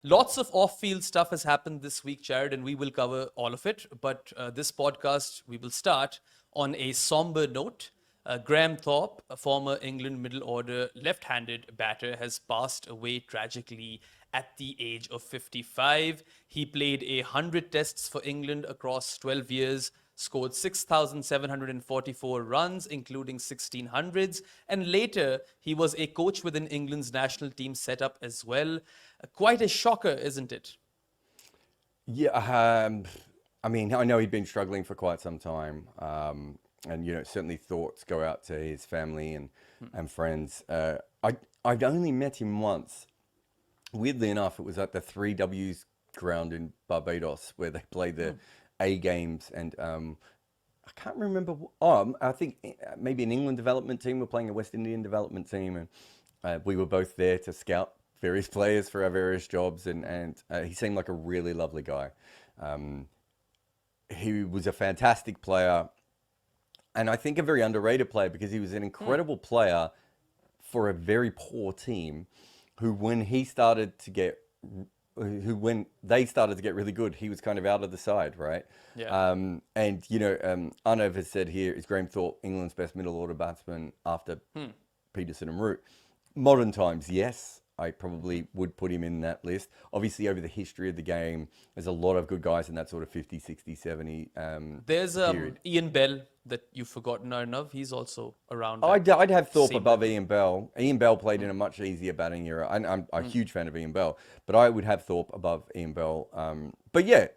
Lots of off-field stuff has happened this week, Jarrod, and we will cover all of it. But this podcast, we will start on a somber note. Graham Thorpe, a former England middle order left-handed batter, has passed away tragically at the age of 55. He played 100 tests for England across 12 years, scored 6,744 runs, including 1600s, and later he was a coach within England's national team setup as well. Quite a shocker, isn't it? Yeah, I mean, I know he'd been struggling for quite some time, and certainly thoughts go out to his family and friends. I'd only met him once. Weirdly enough, it was at the Three Ws ground in Barbados where they played the A games, and I can't remember. I think maybe an England development team were playing a West Indian development team, and we were both there to scout various players for our various jobs, and he seemed like a really lovely guy. Um, he was a fantastic player, and I think a very underrated player because he was an incredible player for a very poor team, who when he started to get who when they started to get really good, he was kind of out of the side, right? Yeah. And Arnav has said here, is Graham Thorpe England's best middle order batsman after Peterson and Root? Modern times, yes. I probably would put him in that list. Obviously, over the history of the game, there's a lot of good guys in that sort of 50, 60, 70 There's period. Ian Bell that you've forgotten of. He's also around that I'd have Thorpe same above level. Ian Bell. Ian Bell played in a much easier batting era. I'm a huge fan of Ian Bell, but I would have Thorpe above Ian Bell. But yeah,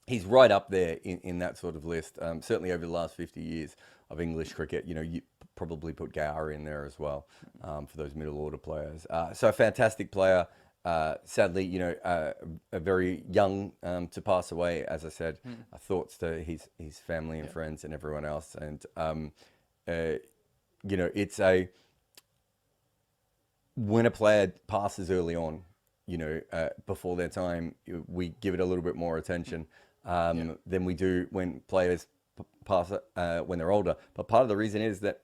he's right up there in that sort of list. Certainly over the last 50 years of English cricket, you probably put Gower in there as well, for those middle order players. So a fantastic player. Sadly, a very young to pass away. As I said, thoughts to his family and Yeah. friends and everyone else. And uh, it's a when a player passes early on, before their time, we give it a little bit more attention Yeah. than we do when players pass when they're older. But part of the reason is that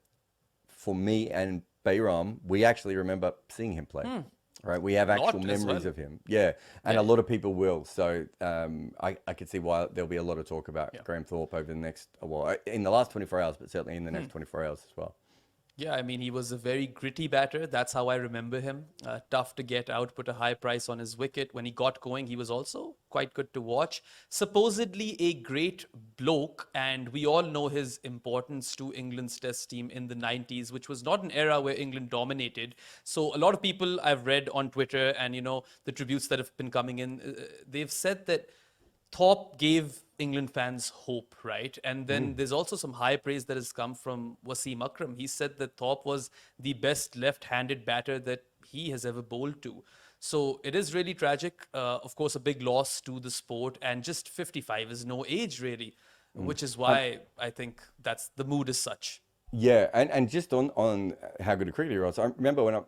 for me and Bayram, we actually remember seeing him play. Right, we have A actual lot as memories well. of him. Yeah, and Yeah. a lot of people will. So I could see why there'll be a lot of talk about Yeah. Graham Thorpe over the next, well, in the last 24 hours, but certainly in the next 24 hours as well. Yeah, I mean, he was a very gritty batter. That's how I remember him. Tough to get out, put a high price on his wicket. When he got going, he was also quite good to watch. Supposedly a great bloke, and we all know his importance to England's test team in the 90s, which was not an era where England dominated. So a lot of people I've read on Twitter and, the tributes that have been coming in, they've said that Thorpe gave England fans hope, right? And then there's also some high praise that has come from Wasim Akram. He said that Thorpe was the best left-handed batter that he has ever bowled to. So it is really tragic. Of course, a big loss to the sport, and just 55 is no age really, which is Um, why I think that's the mood is such. Yeah, and just on how good a cricketer he was, I remember when I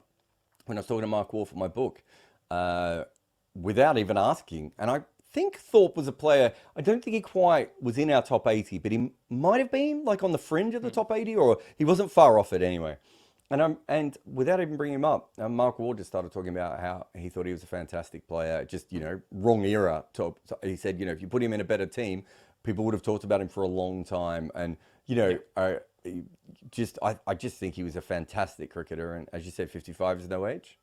was talking to Mark Wolf for my book, uh, without even asking, and I think Thorpe was a player. I don't think he quite was in our top 80, but he might have been like on the fringe of the top 80, or he wasn't far off it anyway. And without even bringing him up, Mark Ward just started talking about how he thought he was a fantastic player. Just wrong era. He said if you put him in a better team, people would have talked about him for a long time. And Yeah. I just think he was a fantastic cricketer. And as you said, 55 is no age.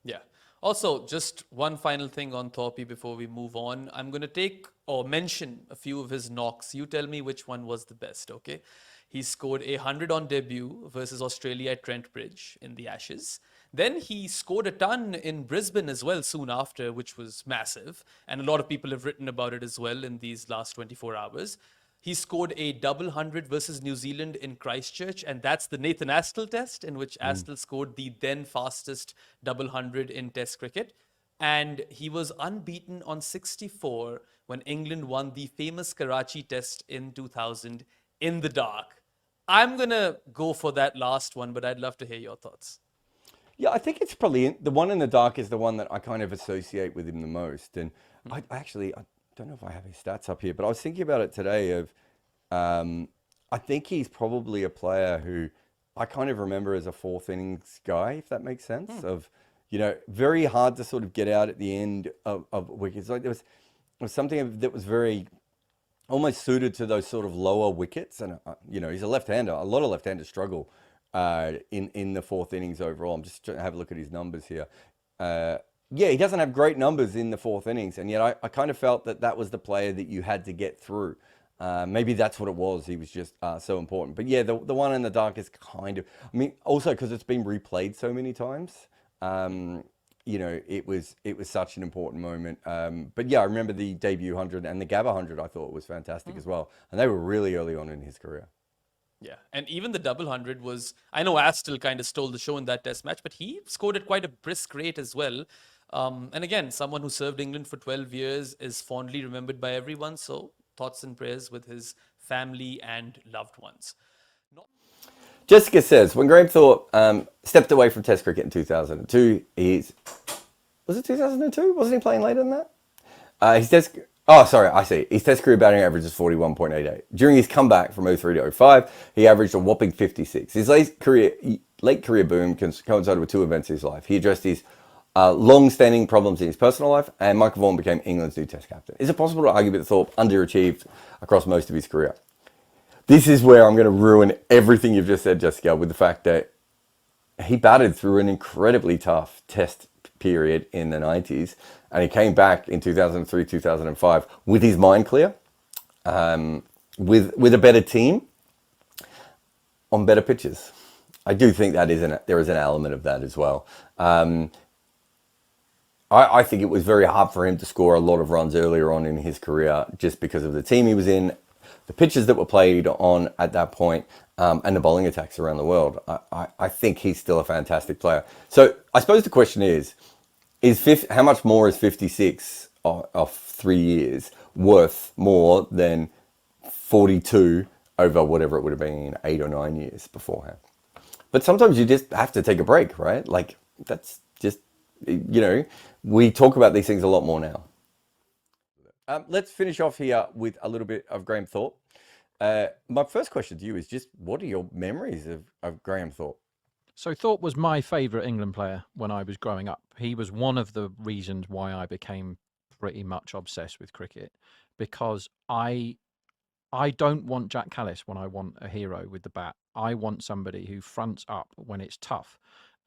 Yeah. Also, just one final thing on Thorpe before we move on. I'm going to take or mention a few of his knocks. You tell me which one was the best, okay? He scored 100 on debut versus Australia at Trent Bridge in the Ashes. Then he scored a ton in Brisbane as well soon after, which was massive. And a lot of people have written about it as well in these last 24 hours. He scored a double hundred versus New Zealand in Christchurch, and that's the Nathan Astle test, in which Astle scored the then fastest double hundred in Test cricket. And he was unbeaten on 64 when England won the famous Karachi test in 2000 in the dark. I'm going to go for that last one, but I'd love to hear your thoughts. Yeah, I think it's probably the one in the dark is the one that I kind of associate with him the most. And I don't know if I have his stats up here, but I was thinking about it today. Um, I think he's probably a player who I kind of remember as a fourth innings guy, if that makes sense. Of You know, very hard to sort of get out at the end of wickets. Like there was something that was very almost suited to those sort of lower wickets. And you know, he's a left-hander. A lot of left-handers struggle in the fourth innings overall. I'm just trying to have a look at his numbers here. Yeah, he doesn't have great numbers in the fourth innings, and yet I kind of felt that that was the player that you had to get through. Maybe that's what it was. He was just so important. But yeah, the one in the dark is kind of. I mean, also because it's been replayed so many times. You know, it was such an important moment. But yeah, I remember the debut 100 and the Gabba 100. I thought was fantastic as well, and they were really early on in his career. Yeah, and even the double hundred was. I know Ash still kind of stole the show in that Test match, but he scored at quite a brisk rate as well. And again, someone who served England for 12 years is fondly remembered by everyone. So thoughts and prayers with his family and loved ones. Jessica says, when Graham Thorpe stepped away from Test cricket in 2002, was it 2002? Wasn't he playing later than that? His Test career batting average is 41.88. During his comeback from 03 to 05, he averaged a whopping 56. His late career boom coincided with two events in his life. He addressed his long-standing problems in his personal life, and Michael Vaughan became England's new Test captain. Is it possible to argue that Thorpe underachieved across most of his career? This is where I'm going to ruin everything you've just said, Jessica, with the fact that he batted through an incredibly tough Test period in the 90s, and he came back in 2003, 2005 with his mind clear, with a better team on better pitches. I do think there is an element of that as well. I think it was very hard for him to score a lot of runs earlier on in his career just because of the team he was in, the pitches that were played on at that point, and the bowling attacks around the world. I think he's still a fantastic player. So I suppose the question is how much more is 56 of 3 years worth more than 42 over whatever it would have been 8 or 9 years beforehand? But sometimes you just have to take a break, right? Like, that's just, you know, we talk about these things a lot more now. Let's finish off here with a little bit of Graham Thorpe. My first question to you is just, what are your memories of Graham Thorpe? So Thorpe was my favourite England player when I was growing up. He was one of the reasons why I became pretty much obsessed with cricket, because I don't want Jack Callis when I want a hero with the bat. I want somebody who fronts up when it's tough.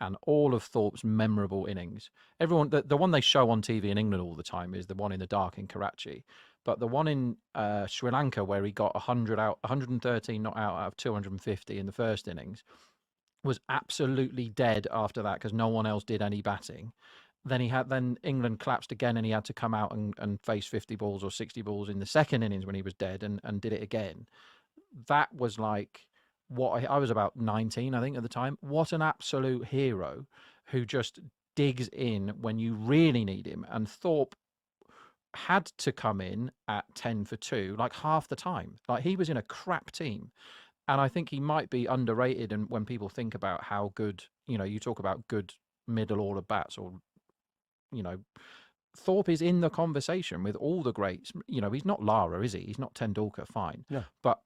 And all of Thorpe's memorable innings, the one they show on TV in England all the time is the one in the dark in Karachi. But the one in Sri Lanka where he got 113 not out of 250 in the first innings was absolutely dead after that because no one else did any batting. Then England collapsed again and he had to come out and face 50 balls or 60 balls in the second innings when he was dead and did it again. That was like what I was about 19, I think, at the time. What an absolute hero who just digs in when you really need him. And Thorpe had to come in at 10 for 2 like half the time. Like, he was in a crap team. And I think he might be underrated. And when people think about how good, you know, you talk about good middle order bats, or, you know, Thorpe is in the conversation with all the greats. You know, he's not Lara, is he? He's not Tendulkar, fine. No. But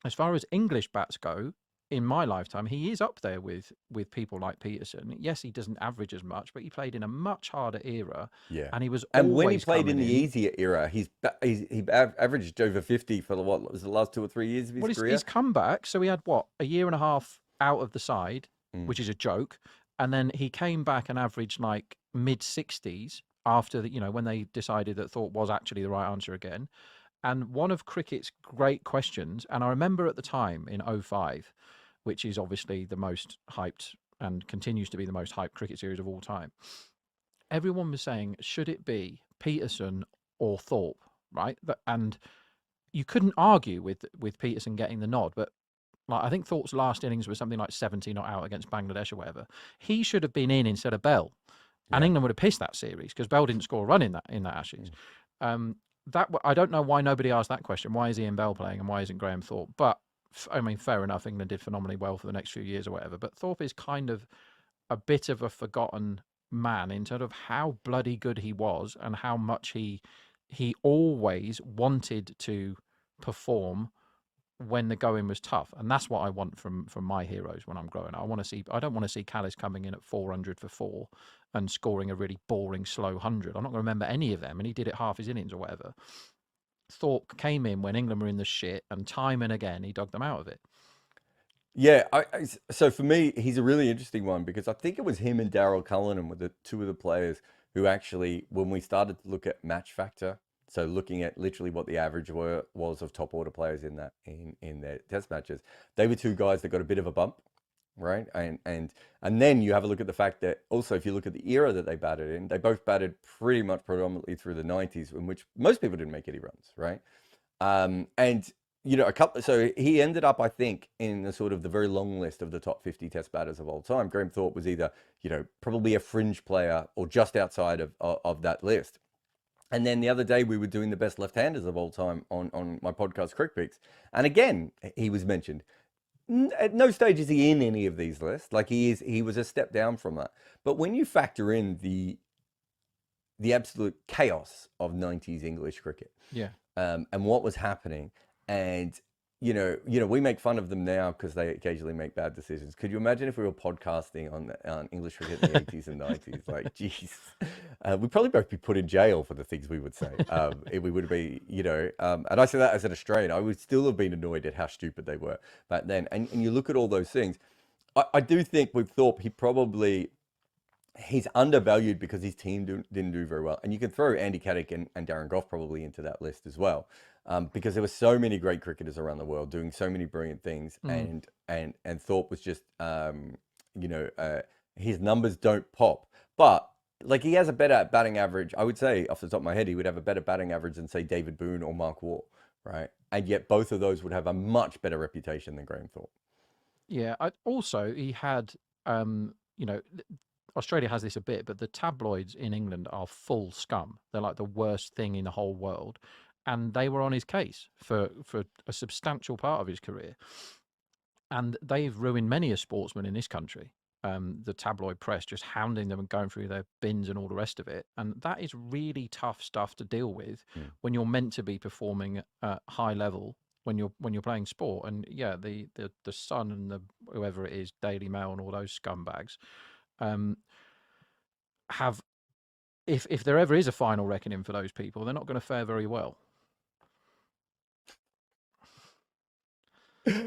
as far as English bats go, in my lifetime, he is up there with people like Peterson. Yes, he doesn't average as much, but he played in a much harder era. Yeah. And he was And when he always played in coming the easier era, he averaged over 50 for what was the last 2 or 3 years of his career. His comeback, so he had what, a year and a half out of the side, which is a joke. And then he came back and averaged like mid 60s after the, you know, when they decided that Thorpe was actually the right answer again. And one of cricket's great questions, and I remember at the time in 05, which is obviously the most hyped and continues to be the most hyped cricket series of all time, everyone was saying, should it be Peterson or Thorpe, right? And you couldn't argue with Peterson getting the nod, but like, I think Thorpe's last innings was something like 70 not out against Bangladesh or whatever. He should have been in instead of Bell. And England would have pissed that series because Bell didn't score a run in that Ashes. I don't know why nobody asked that question. Why is Ian Bell playing and why isn't Graham Thorpe? But I mean, fair enough. England did phenomenally well for the next few years or whatever. But Thorpe is kind of a bit of a forgotten man in terms of how bloody good he was and how much he always wanted to perform when the going was tough, and that's what I want from my heroes when I'm growing up. I don't want to see Callis coming in at 400 for 4 and scoring a really boring slow 100. I'm not going to remember any of them, and he did it half his innings or whatever. Thorpe came in when England were in the shit, and time and again he dug them out of it. Yeah, so for me, he's a really interesting one because I think it was him and Daryl Cullinan were the two of the players who actually, when we started to look at match factor, so looking at literally what the average was of top order players in that in their test matches, they were two guys that got a bit of a bump, right? And then you have a look at the fact that also if you look at the era that they batted in, they both batted pretty much predominantly through the 90s, in which most people didn't make any runs, right? And you know, so he ended up, I think, in the sort of the very long list of the top 50 test batters of all time. Graham Thorpe was either, you know, probably a fringe player or just outside of that list. And then the other day we were doing the best left-handers of all time on my podcast, Crick Picks. And again, he was mentioned. At no stage is he in any of these lists. Like he was a step down from that. But when you factor in the absolute chaos of 90s English cricket, Yeah. and what was happening, and you know, we make fun of them now because they occasionally make bad decisions. Could you imagine if we were podcasting on English cricket in the 80s and 90s? Like, geez, we'd probably both be put in jail for the things we would say. If we would be, you know, and I say that as an Australian, I would still have been annoyed at how stupid they were back then. And you look at all those things. I do think with Thorpe, he's undervalued because his team didn't do very well. And you can throw Andy Caddick and Darren Gough probably into that list as well. Because there were so many great cricketers around the world doing so many brilliant things, and Thorpe was just, you know, his numbers don't pop, but like he has a better batting average. I would say off the top of my head, he would have a better batting average than say David Boone or Mark Waugh, right? And yet both of those would have a much better reputation than Graham Thorpe. Yeah. Also, he had, you know, Australia has this a bit, but the tabloids in England are full scum. They're like the worst thing in the whole world. And they were on his case for a substantial part of his career. And they've ruined many a sportsman in this country. The tabloid press just hounding them and going through their bins and all the rest of it. And that is really tough stuff to deal with when you're meant to be performing at high level when you're playing sport. And yeah, the Sun and the whoever it is, Daily Mail and all those scumbags, have if there ever is a final reckoning for those people, they're not going to fare very well.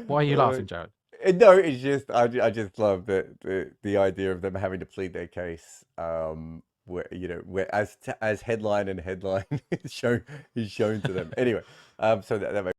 Why are you laughing, Jarrod? No, it's just I just love the idea of them having to plead their case, where you know where as headline and headline is shown to them. Anyway, so that makes